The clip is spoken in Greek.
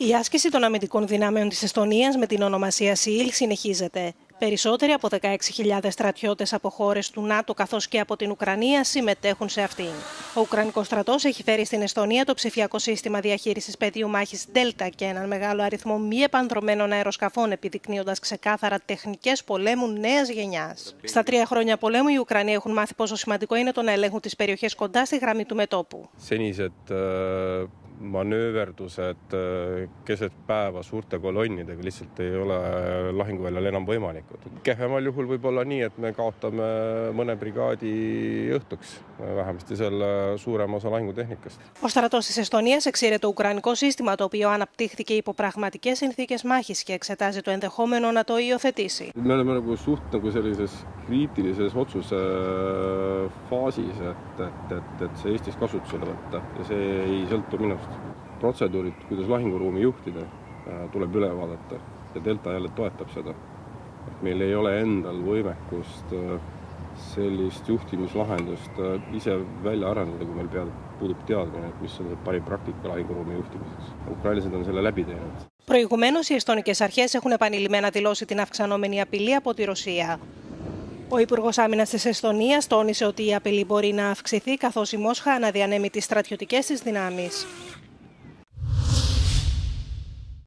Η άσκηση των αμυντικών δυνάμεων της Εστονίας με την ονομασία ΣΥΙΛ συνεχίζεται. Περισσότεροι από 16.000 στρατιώτες από χώρες του ΝΑΤΟ καθώς και από την Ουκρανία συμμετέχουν σε αυτήν. Ο Ουκρανικός στρατός έχει φέρει στην Εστονία το ψηφιακό σύστημα διαχείρισης πεδίου μάχης Delta και έναν μεγάλο αριθμό μη επανδρωμένων αεροσκαφών, επιδεικνύοντας ξεκάθαρα τεχνικές πολέμου νέας γενιάς. Στα 3 χρόνια πολέμου, οι Ουκρανοί έχουν μάθει πόσο σημαντικό είναι το να ελέγχουν τις περιοχές κοντά στη γραμμή του μετώπου. Manööverdused keset päeva suurte kolonnidega lihtsalt ei ole lahinguväljal enam võimalikud. Kehvemal juhul võib olla nii, et me kaotame mõne brigaadi õhtuks, vähemasti selle suurema osa lahingutehnikast. Ο στρατός της Εστονίας εξήρε το ουκρανικό σύστημα, το οποίο αναπτύχθηκε υπό πραγματικές συνθήκες μάχης και εξετάζει το ενδεχόμενο να το υιοθετήσει. Me oleme nagu suht nagu sellises kriitilises otsuse faasis, et see Eestis kasutusele võtta ja see ei sõltu minust. Protseduurid, kuidas lahinguruumi juhtida, tuleb üle vaadata ja Delta jälle toetab seda. Meil ei ole endal võimekust sellist juhtimislahendust ise välja arendada, kui meil puudub teadmine, mis on parim praktika lahinguruumi juhtimiseks. Ukrainlased on selle läbi teinud. Προηγουμένως, οι εστονικές αρχές έχουν επανειλημμένα δηλώσει την αυξανόμενη απειλή από τη Ρωσία. Ο Υπουργός Άμυνας της Εστονίας τόνισε ότι η απειλή μπορεί να αυξηθεί καθώς η Μόσχα αναδιανέμει τις στρατιωτικές της δυνάμεις.